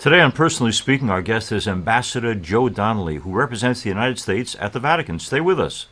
Today on Personally Speaking, our guest is Ambassador Joe Donnelly, who represents the United States at the Vatican. Stay with us.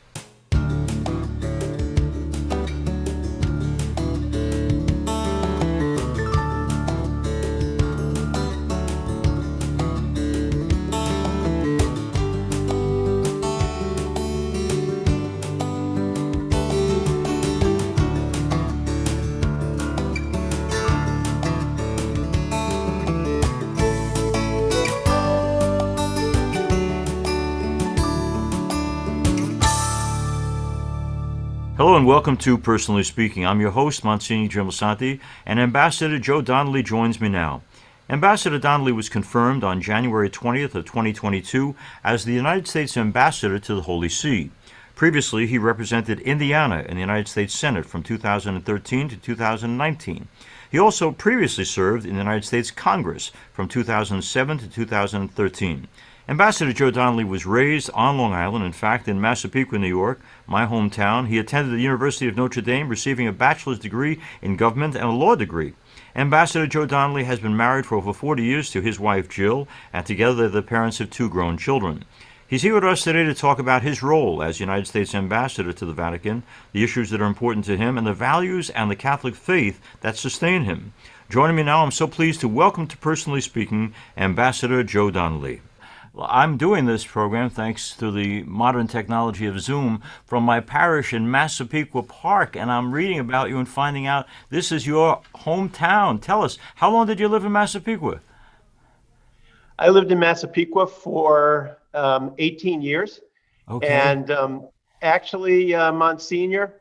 Hello and welcome to Personally Speaking. I'm your host, Msgr Jim Lisante, and Ambassador Joe Donnelly joins me now. Ambassador Donnelly was confirmed on January 20th of 2022 as the United States Ambassador to the Holy See. Previously, he represented Indiana in the United States Senate from 2013 to 2019. He also previously served in the United States Congress from 2007 to 2013. Ambassador Joe Donnelly was raised on Long Island, in fact, in Massapequa, New York, my hometown. He attended the University of Notre Dame, receiving a bachelor's degree in government and a law degree. Ambassador Joe Donnelly has been married for over 40 years to his wife, Jill, and together they're the parents of two grown children. He's here with us today to talk about his role as United States Ambassador to the Vatican, the issues that are important to him, and the values and the Catholic faith that sustain him. Joining me now, I'm so pleased to welcome to Personally Speaking, Ambassador Joe Donnelly. Well, I'm doing this program thanks to the modern technology of Zoom from my parish in Massapequa Park, and I'm reading about you and finding out this is your hometown. Tell us, how long did you live in Massapequa? I lived in Massapequa for 18 years. Okay. And actually, Monsignor,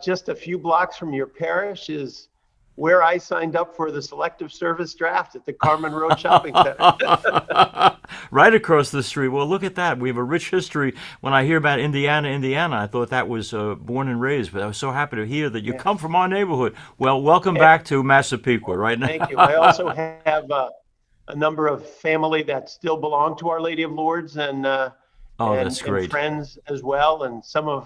just a few blocks from your parish is where I signed up for the selective service draft at the Carmen Road Shopping Center. Right across the street. Well, look at that. We have a rich history. When I hear about Indiana, I thought that was born and raised, but I was so happy to hear that you come from our neighborhood. Well, welcome back to Massapequa right now. Thank you. I also have a number of family that still belong to Our Lady of Lourdes and that's great. And friends as well. And some of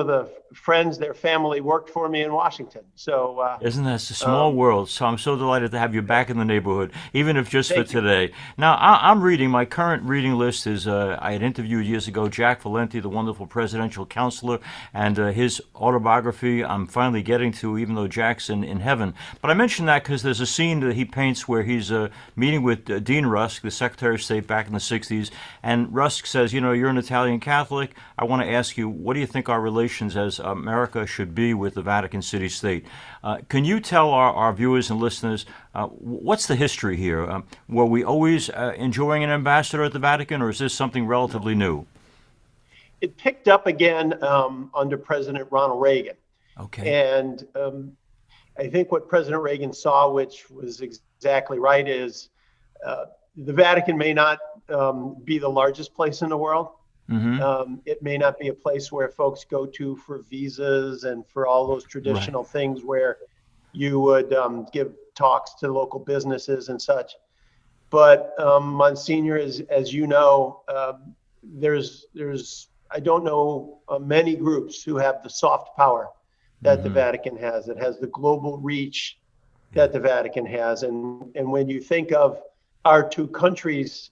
the friends, their family worked for me in Washington. So isn't that a small world? So I'm so delighted to have you back in the neighborhood, even if just for today. Now, I'm reading, my current reading list is, I had interviewed years ago Jack Valenti, the wonderful presidential counselor, and his autobiography I'm finally getting to, even though Jack's in heaven. But I mention that because there's a scene that he paints where he's meeting with Dean Rusk, the Secretary of State back in the 60s, and Rusk says, you know, you're an Italian Catholic. I want to ask you, what do you think our relations as America should be with the Vatican City State? Can you tell our viewers and listeners what's the history here? Were we always enjoying an ambassador at the Vatican, or is this something relatively new? It picked up again under President Ronald Reagan. Okay. And I think what President Reagan saw, which was exactly right, is the Vatican may not be the largest place in the world. Mm-hmm. It may not be a place where folks go to for visas and for all those traditional things where you would give talks to local businesses and such. But Monsignor, as you know, there's I don't know many groups who have the soft power that the Vatican has. It has the global reach that the Vatican has. And when you think of our two countries,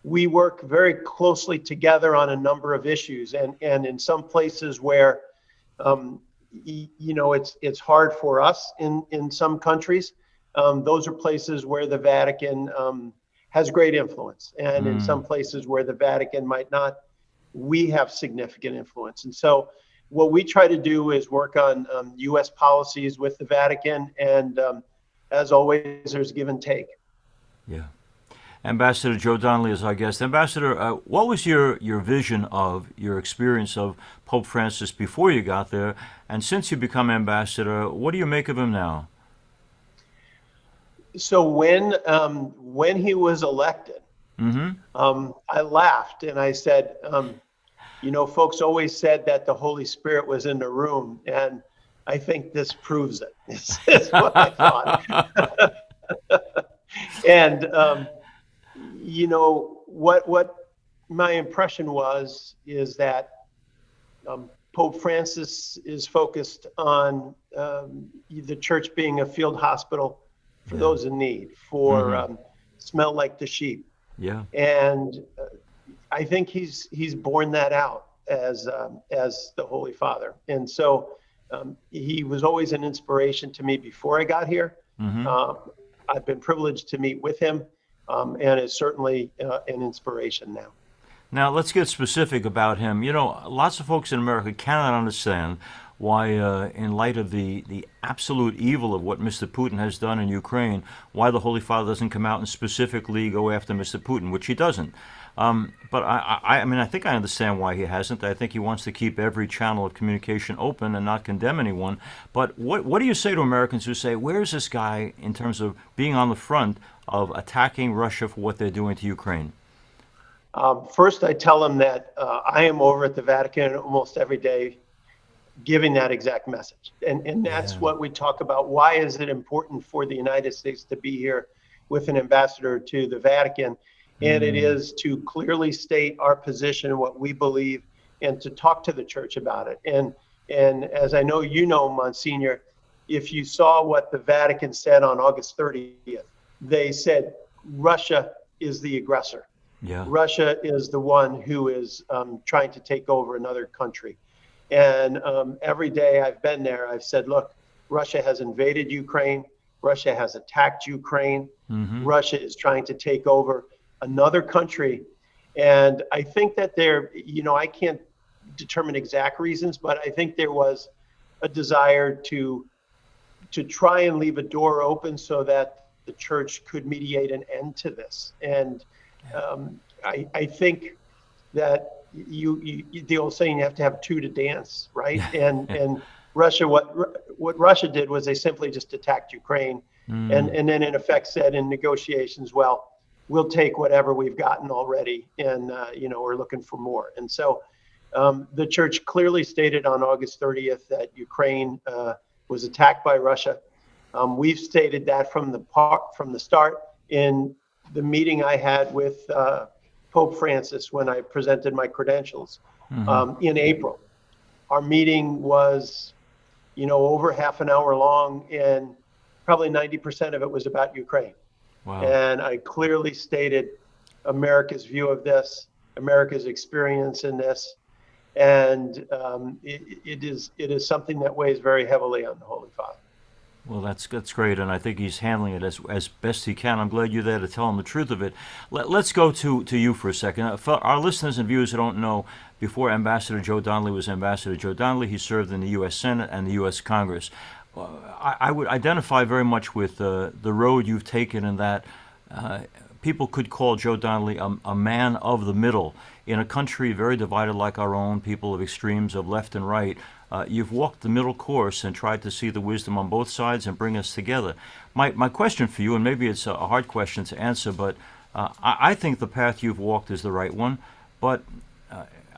we work very closely together on a number of issues, and in some places where you know it's hard for us in some countries, those are places where the Vatican has great influence, and in some places where the Vatican might not, we have significant influence. And so what we try to do is work on U.S. policies with the Vatican, and as always, there's give and take. Yeah. Ambassador Joe Donnelly is our guest. Ambassador, what was your vision of, your experience of Pope Francis before you got there? And since you become ambassador, what do you make of him now? So when he was elected, I laughed and I said, you know, folks always said that the Holy Spirit was in the room, and I think this proves it. Is what I thought. And you know, what my impression is that Pope Francis is focused on the church being a field hospital for those in need, for smell like the sheep. Yeah. And I think he's borne that out as the Holy Father. And so he was always an inspiration to me before I got here. I've been privileged to meet with him, and is certainly an inspiration now. Now, let's get specific about him. You know, lots of folks in America cannot understand why, in light of the absolute evil of what Mr. Putin has done in Ukraine, why the Holy Father doesn't come out and specifically go after Mr. Putin, which he doesn't. But I mean, I think I understand why he hasn't. I think he wants to keep every channel of communication open and not condemn anyone. But what do you say to Americans who say, where's this guy in terms of being on the front of attacking Russia for what they're doing to Ukraine? First, I tell them that I am over at the Vatican almost every day giving that exact message. And that's what we talk about. Why is it important for the United States to be here with an ambassador to the Vatican? And it is to clearly state our position, what we believe, and to talk to the church about it. And as I know you know, Monsignor, if you saw what the Vatican said on August 30th, they said Russia is the aggressor. Yeah. Russia is the one who is trying to take over another country. And every day I've been there, I've said, look, Russia has invaded Ukraine. Russia has attacked Ukraine. Russia is trying to take over another country. And I think that I can't determine exact reasons, but I think there was a desire to try and leave a door open so that the church could mediate an end to this. And I think that the old saying, you have to have two to dance, right? And Russia, what Russia did was they simply just attacked Ukraine, and then in effect said in negotiations, well, we'll take whatever we've gotten already, and we're looking for more. And so the church clearly stated on August 30th that Ukraine was attacked by Russia. We've stated that from the start in the meeting I had with Pope Francis when I presented my credentials in April. Our meeting was, over half an hour long, and probably 90% of it was about Ukraine. Wow. And I clearly stated America's view of this, America's experience in this, and it is something that weighs very heavily on the Holy Father. Well, that's great, and I think he's handling it as best he can. I'm glad you're there to tell him the truth of it. Let's go to you for a second. For our listeners and viewers who don't know, before Ambassador Joe Donnelly was Ambassador Joe Donnelly, he served in the U.S. Senate and the U.S. Congress. I would identify very much with the road you've taken in that people could call Joe Donnelly a man of the middle. In a country very divided like our own, people of extremes of left and right, you've walked the middle course and tried to see the wisdom on both sides and bring us together. My question for you, and maybe it's a hard question to answer, but I think the path you've walked is the right one, but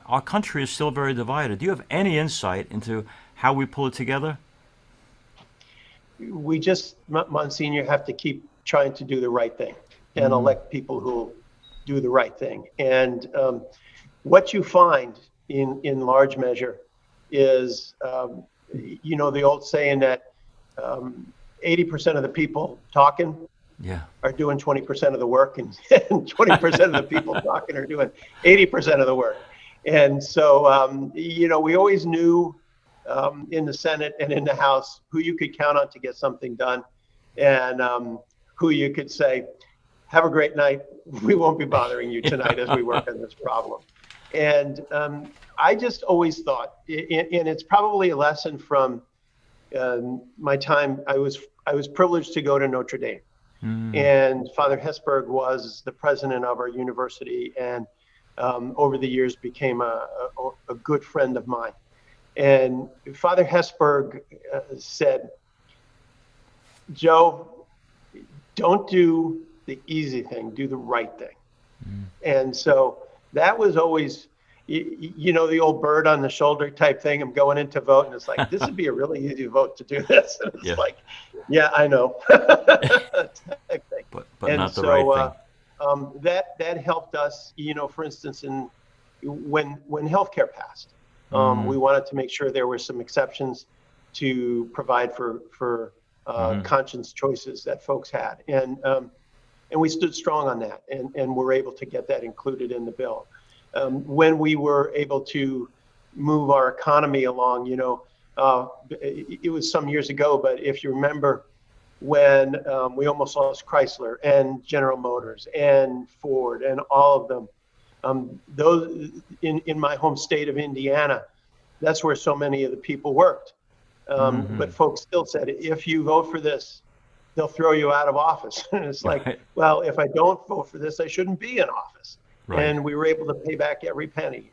our country is still very divided. Do you have any insight into how we pull it together? We just, Monsignor, have to keep trying to do the right thing and elect people who do the right thing. And what you find in large measure is, the old saying that 80% of the people talking are doing 20% of the work, and 20% of the people talking are doing 80% of the work. And so, we always knew in the Senate and in the House who you could count on to get something done, and who you could say, have a great night. We won't be bothering you tonight as we work on this problem. And I just always thought, and it's probably a lesson from my time. I was privileged to go to Notre Dame, and Father Hesburgh was the president of our university, and over the years became a good friend of mine. And Father Hesburgh said, Joe, don't do the easy thing, do the right thing. And so that was always, the old bird on the shoulder type thing. I'm going in to vote, and it's like, this would be a really easy vote to do this. And it's like, yeah, I know. Type thing. But not the right thing. That helped us, for instance, when healthcare passed. We wanted to make sure there were some exceptions to provide for conscience choices that folks had. And we stood strong on that, and were able to get that included in the bill. When we were able to move our economy along, it was some years ago, but if you remember when we almost lost Chrysler and General Motors and Ford and all of them, those in my home state of Indiana, that's where so many of the people worked. But folks still said, if you vote for this, they'll throw you out of office. And it's like, well, if I don't vote for this, I shouldn't be in office. Right. And we were able to pay back every penny.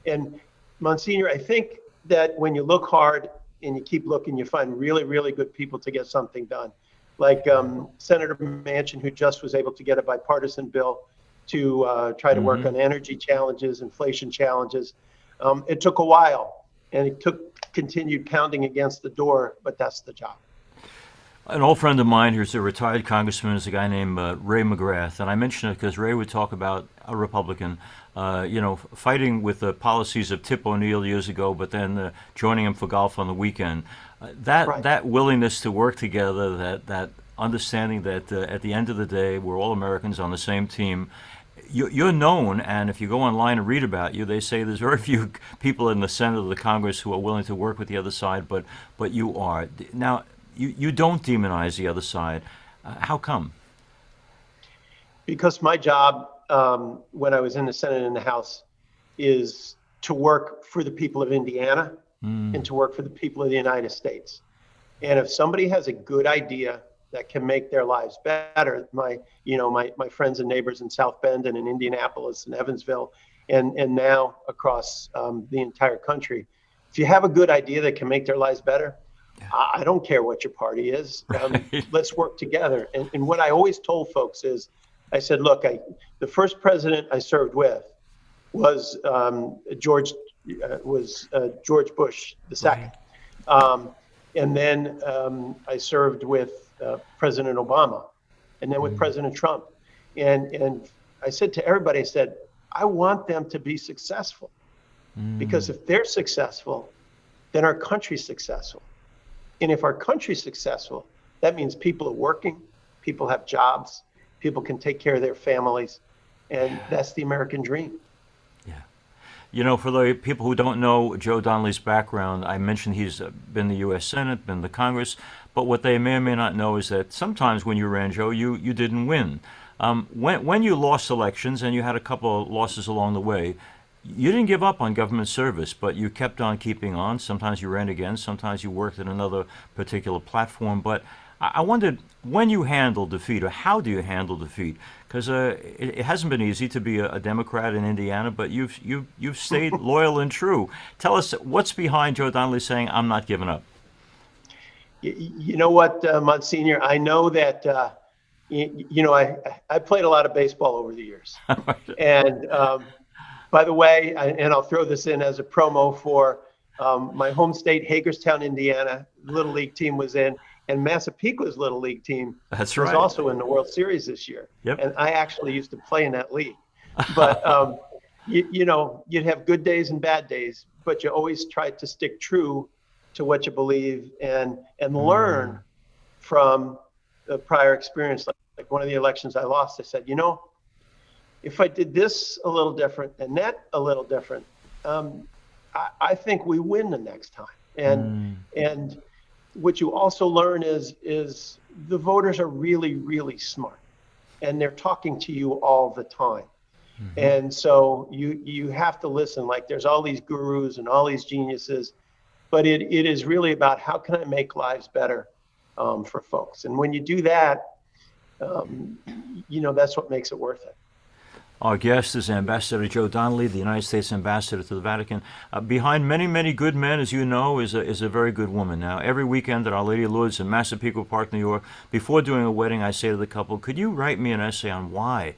And Monsignor, I think that when you look hard and you keep looking, you find really, really good people to get something done. Like Senator Manchin, who just was able to get a bipartisan bill to try to work on energy challenges, inflation challenges. It took a while, and it took continued pounding against the door, but that's the job. An old friend of mine who's a retired congressman is a guy named Ray McGrath, and I mention it because Ray would talk about a Republican, fighting with the policies of Tip O'Neill years ago, but then joining him for golf on the weekend. That willingness to work together, that understanding that at the end of the day we're all Americans on the same team. You're known, and if you go online and read about you, they say there's very few people in the Senate or the Congress who are willing to work with the other side, but you are. Now, you don't demonize the other side. How come? Because my job, when I was in the Senate and the House, is to work for the people of Indiana and to work for the people of the United States. And if somebody has a good idea that can make their lives better, my friends and neighbors in South Bend and in Indianapolis and Evansville and now across the entire country, if you have a good idea that can make their lives better, I don't care what your party is. Let's work together. And what I always told folks is, I said, look, the first president I served with was George Bush II. And then I served with President Obama, and then with President Trump. And I said to everybody, I said, I want them to be successful. Because if they're successful, then our country's successful. And if our country's successful, that means people are working, people have jobs, people can take care of their families, and that's the American dream. Yeah. For the people who don't know Joe Donnelly's background, I mentioned he's been in the U.S. Senate, been in the Congress, but what they may or may not know is that sometimes when you ran, Joe, you didn't win. When you lost elections, and you had a couple of losses along the way, you didn't give up on government service, but you kept on keeping on. Sometimes you ran again, sometimes you worked at another particular platform. But I wondered, when you handle defeat, or how do you handle defeat? Because it hasn't been easy to be a Democrat in Indiana, but you've stayed loyal and true. Tell us, what's behind Joe Donnelly saying, I'm not giving up? You know what, Monsignor, I know that, I played a lot of baseball over the years. And by the way, and I'll throw this in as a promo for my home state, Hagerstown, Indiana, Little League team was in, and Massapequa's Little League team was also in the World Series this year. Yep. And I actually used to play in that league. But, you'd have good days and bad days, but you always try to stick true to what you believe and learn from the prior experience. Like one of the elections I lost, I said, if I did this a little different and that a little different, I think we win the next time. And what you also learn is the voters are really, really smart, and they're talking to you all the time. And so you have to listen. Like, there's all these gurus and all these geniuses, but it is really about how can I make lives better for folks. And when you do that, that's what makes it worth it. Our guest is Ambassador Joe Donnelly, the United States Ambassador to the Vatican. Behind many, many good men, as you know, is a very good woman. Now, every weekend at Our Lady of Lourdes in Massapequa Park, New York, before doing a wedding, I say to the couple, could you write me an essay on why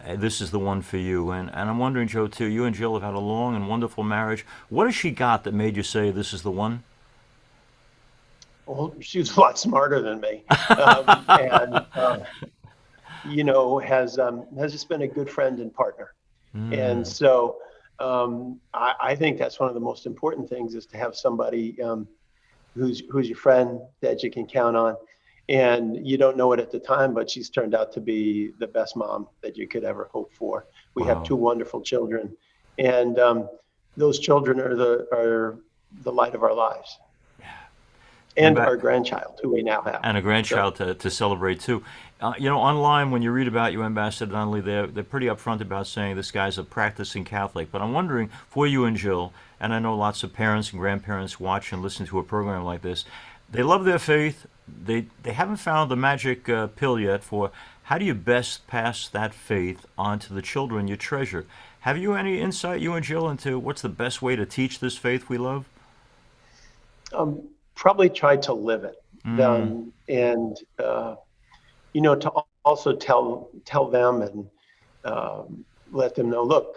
this is the one for you? And I'm wondering, Joe, too, you and Jill have had a long and wonderful marriage. What has she got that made you say this is the one? Well, she was a lot smarter than me. Has just been a good friend and partner. And so I think that's one of the most important things, is to have somebody who's your friend that you can count on. And you don't know it at the time, but she's turned out to be the best mom that you could ever hope for. We have Wow. two wonderful children, and those children are the light of our lives, And and our grandchild, who we now have. a So, grandchild to celebrate too. Online when you read about you, Ambassador Donnelly, they're pretty upfront about saying this guy's a practicing Catholic. But I'm wondering for you and Jill, and I know lots of parents and grandparents watch and listen to a program like this. They love their faith. They haven't found the magic pill yet for how do you best pass that faith on to the children you treasure. Have you any insight, you and Jill, into what's the best way to teach this faith we love? probably try to live it, and to also tell them and let them know, look,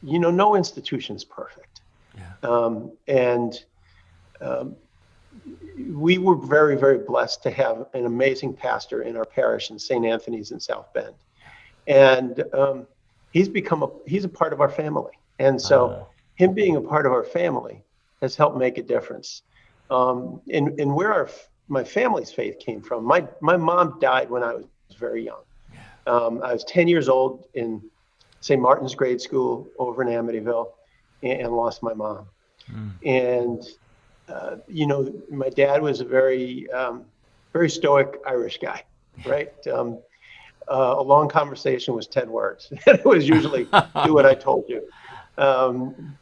no institution's perfect. Yeah. And we were very, very blessed to have an amazing pastor in our parish in St. Anthony's in South Bend. And he's a part of our family. And so him being a part of our family has helped make a difference. And where my family's faith came from, my mom died when I was very young. I was 10 years old in St. Martin's grade school over in Amityville, and lost my mom. And my dad was a very, very stoic Irish guy, right? A long conversation was 10 words. It was usually do what I told you.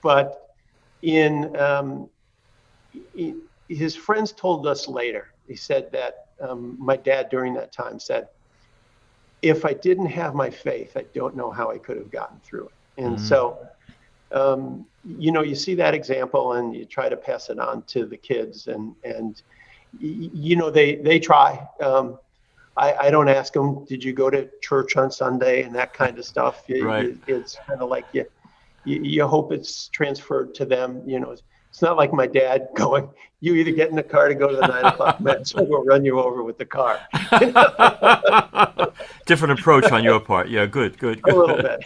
But his friends told us later, he said that my dad during that time said, if I didn't have my faith, I don't know how I could have gotten through it. And so, you see that example and you try to pass it on to the kids, and they try. I don't ask them, did you go to church on Sunday and that kind of stuff. Right. It's kind of like you hope it's transferred to them. It's not like my dad going, you either get in the car to go to the 9 o'clock mass or we'll run you over with the car. Different approach on your part. Yeah, good. A little bit.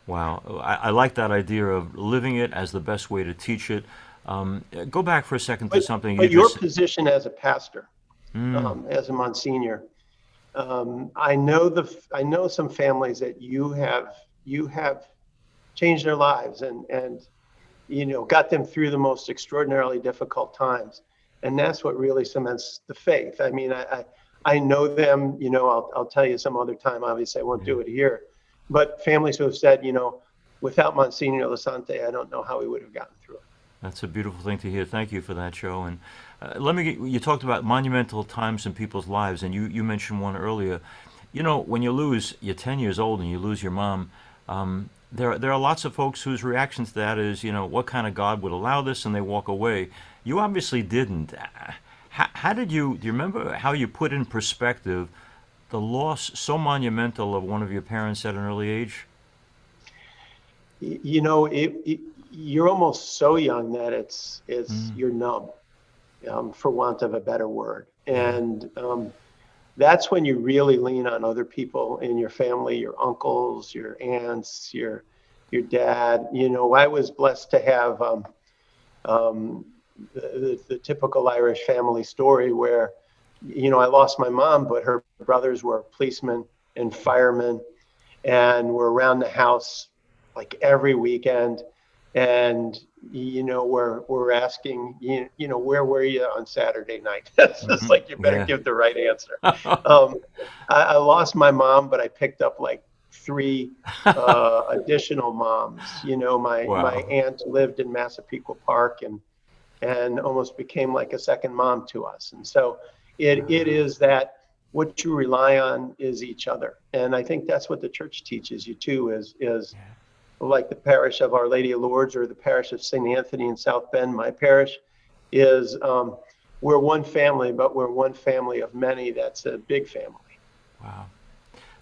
Wow. I like that idea of living it as the best way to teach it. Go back for a second to something but you your just... position as a pastor, as a Monsignor, I know some families that you have changed their lives and got them through the most extraordinarily difficult times. And that's what really cements the faith. I mean, I know them, I'll tell you some other time, obviously I won't do it here, but families who have said, without Monsignor Lisante, I don't know how we would have gotten through it. That's a beautiful thing to hear. Thank you for that, Joe. And you talked about monumental times in people's lives, and you mentioned one earlier. When you're 10 years old and you lose your mom, there are lots of folks whose reaction to that is, what kind of God would allow this, and they walk away. You obviously didn't. How do you remember how you put in perspective the loss so monumental of one of your parents at an early age? You're almost so young that it's you're numb, for want of a better word. And that's when you really lean on other people in your family, your uncles, your aunts, your dad. I was blessed to have the typical Irish family story where, I lost my mom, but her brothers were policemen and firemen and were around the house like every weekend. And, we're asking, where were you on Saturday night? It's just like, you better give the right answer. I lost my mom, but I picked up like 3 additional moms. My aunt lived in Massapequa Park and almost became like a second mom to us. And so it is that what you rely on is each other. And I think that's what the church teaches you too, is like the parish of Our Lady of Lourdes or the parish of St. Anthony in South Bend, my parish, is we're one family, but we're one family of many. That's a big family. Wow.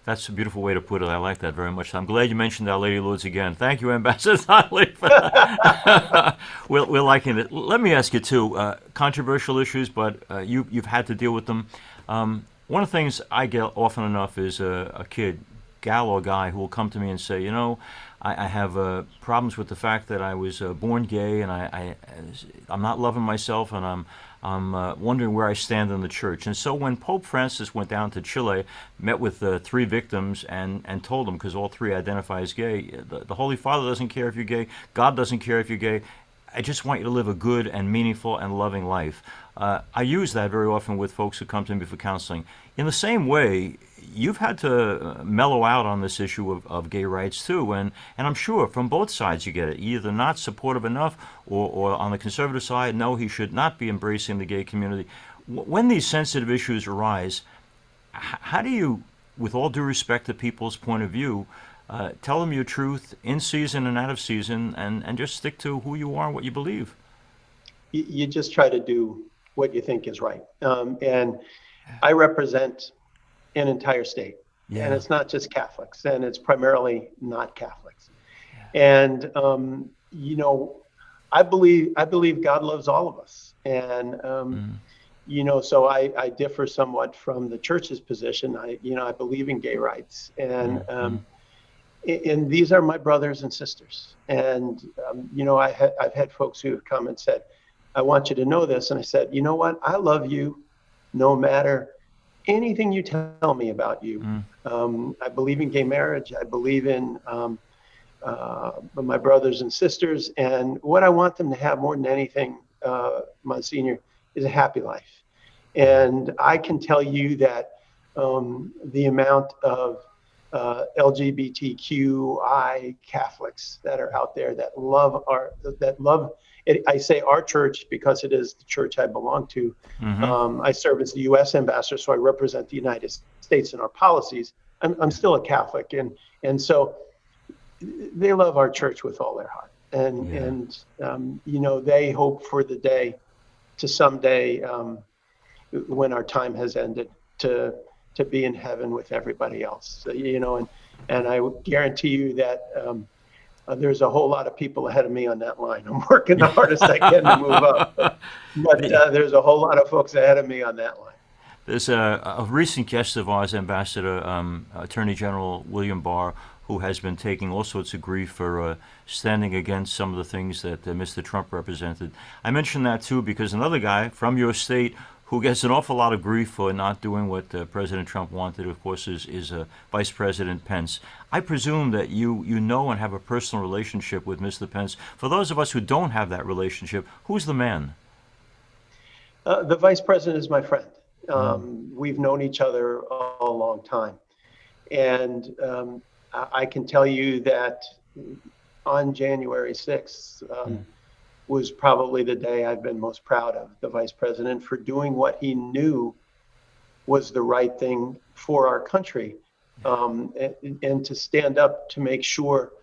That's a beautiful way to put it. I like that very much. I'm glad you mentioned Our Lady of Lourdes again. Thank you, Ambassador Donnelly, for that. We're liking it. Let me ask you, too, controversial issues, but you've had to deal with them. One of the things I get often enough is a kid, gal or guy, who will come to me and say, I have problems with the fact that I was born gay, and I'm not loving myself, and I'm wondering where I stand in the church. And so when Pope Francis went down to Chile, met with three victims, and told them, because all three identify as gay, the Holy Father doesn't care if you're gay, God doesn't care if you're gay. I just want you to live a good and meaningful and loving life. I use that very often with folks who come to me for counseling. In the same way, you've had to mellow out on this issue of gay rights too, and I'm sure from both sides you get it. Either not supportive enough, or on the conservative side, no, he should not be embracing the gay community. When these sensitive issues arise, how do you, with all due respect to people's point of view, tell them your truth in season and out of season, and just stick to who you are and what you believe? You just try to do what you think is right. And I represent an entire state, and it's not just Catholics, and it's primarily not Catholics. And I believe God loves all of us, and so I differ somewhat from the church's position. I believe in gay rights, and and these are my brothers and sisters. And I've had folks who have come and said, "I want you to know this," and I said, "You know what? I love you, no matter anything you tell me about you." I believe in gay marriage. I believe in my brothers and sisters. And what I want them to have more than anything, Monsignor, is a happy life. And I can tell you that the amount of LGBTQI Catholics that are out there that love I say our church because it is the church I belong to. I serve as the U.S. ambassador, so I represent the United States in our policies. I'm still a Catholic, and so they love our church with all their heart, and they hope for the day to someday, when our time has ended, to be in heaven with everybody else. And I guarantee you that. There's a whole lot of people ahead of me on that line. I'm working the hardest I can to move up, but there's a whole lot of folks ahead of me on that line. There's a recent guest of ours, Ambassador Attorney General William Barr, who has been taking all sorts of grief for standing against some of the things that Mr. Trump represented. I mention that too because another guy from your state who gets an awful lot of grief for not doing what President Trump wanted, of course, is Vice President Pence. I presume that you know and have a personal relationship with Mr. Pence. For those of us who don't have that relationship, who's the man? The Vice President is my friend. We've known each other a long time. And I can tell you that on January 6th, was probably the day I've been most proud of the Vice President for doing what he knew was the right thing for our country, and to stand up to make sure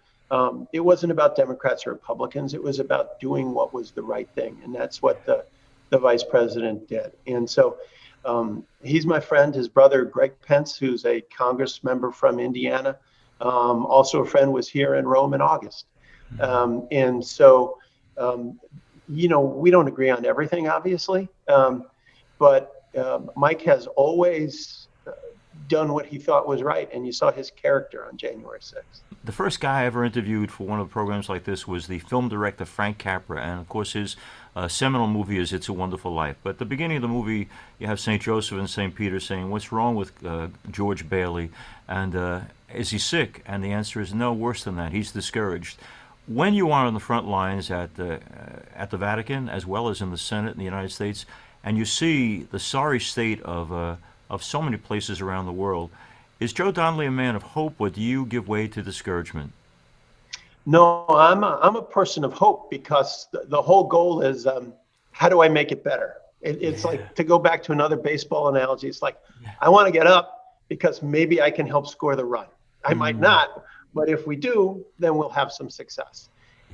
it wasn't about Democrats or Republicans. It was about doing what was the right thing, and that's what the Vice President did. And so he's my friend. His brother, Greg Pence, who's a Congress member from Indiana, also a friend, was here in Rome in August. And so we don't agree on everything, obviously, but Mike has always done what he thought was right, and you saw his character on January 6th. The first guy I ever interviewed for one of the programs like this was the film director Frank Capra, and of course his seminal movie is It's a Wonderful Life. But at the beginning of the movie, you have St. Joseph and St. Peter saying, "What's wrong with George Bailey? And is he sick?" And the answer is no, worse than that. He's discouraged. When you are on the front lines at the Vatican, as well as in the Senate in the United States, and you see the sorry state of so many places around the world, is Joe Donnelly a man of hope, or do you give way to discouragement? No, I'm a person of hope, because the whole goal is how do I make it better? It's like, to go back to another baseball analogy, it's like, I want to get up because maybe I can help score the run. I might not. But if we do, then we'll have some success.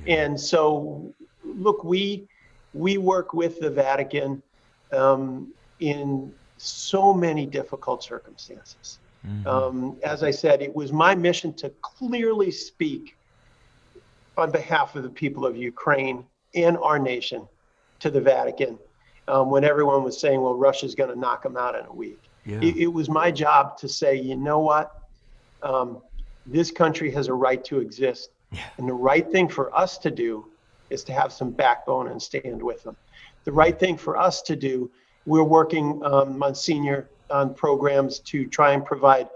And so, look, we work with the Vatican in so many difficult circumstances. As I said, it was my mission to clearly speak on behalf of the people of Ukraine and our nation to the Vatican when everyone was saying, well, Russia's going to knock them out in a week. It was my job to say, you know what? This country has a right to exist. And the right thing for us to do is to have some backbone and stand with them. the right thing for us to do. We're working, Msgr, on programs to try and provide,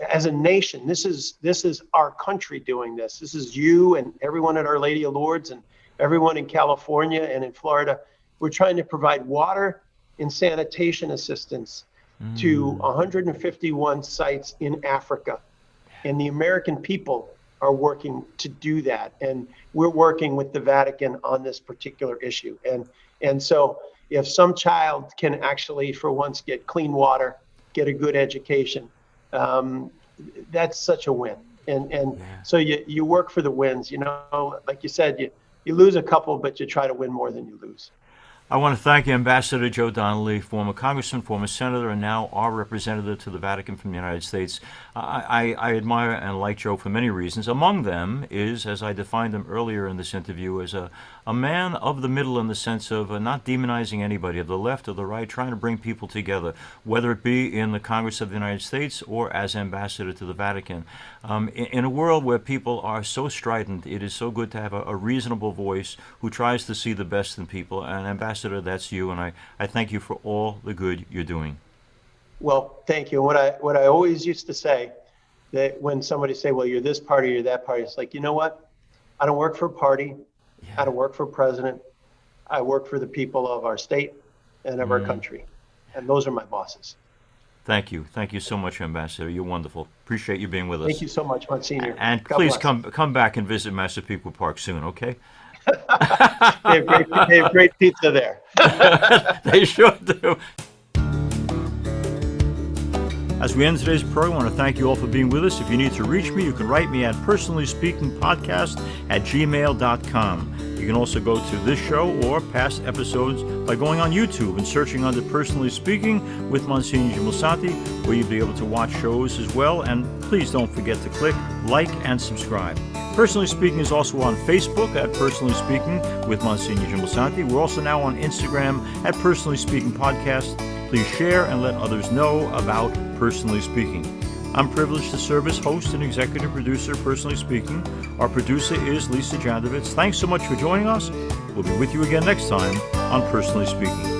as a nation, this is our country doing this. This is you and everyone at Our Lady of Lourdes and everyone in California and in Florida. We're trying to provide water and sanitation assistance to 151 sites in Africa. And the American people are working to do that. And we're working with the Vatican on this particular issue. And so if some child can actually, for once, get clean water, get a good education, that's such a win. And so you work for the wins. You know, like you said, you lose a couple, but you try to win more than you lose. I want to thank Ambassador Joe Donnelly, former congressman, former senator, and now our representative to the Vatican from the United States. I admire and like Joe for many reasons. Among them is, as I defined him earlier in this interview, as a man of the middle in the sense of not demonizing anybody, of the left or the right, trying to bring people together, whether it be in the Congress of the United States or as ambassador to the Vatican. In a world where people are so strident, it is so good to have a reasonable voice who tries to see the best in people. And Ambassador, that's you, and I thank you for all the good you're doing. Well, thank you. What I always used to say, that when somebody say, well, you're this party, you're that party, it's like, you know what? I don't work for a party. I don't work for a president. I work for the people of our state and of our country. And those are my bosses. Thank you. Thank you so much, Ambassador. You're wonderful. Appreciate you being with us. Thank you so much, Msgr. And God please come back and visit Massapequa Park soon, okay? They have great pizza there. They sure do. As we end today's program, I want to thank you all for being with us. If you need to reach me, you can write me at personallyspeakingpodcast@gmail.com. You can also go to this show or past episodes by going on YouTube and searching under Personally Speaking with Msgr Joe Donnelly, where you'll be able to watch shows as well. And please don't forget to click like and subscribe. Personally Speaking is also on Facebook at Personally Speaking with Msgr Joe Donnelly. We're also now on Instagram at Personally Speaking Podcast. Please share and let others know about Personally Speaking. I'm privileged to serve as host and executive producer, Personally Speaking. Our producer is Lisa Jandovitz. Thanks so much for joining us. We'll be with you again next time on Personally Speaking.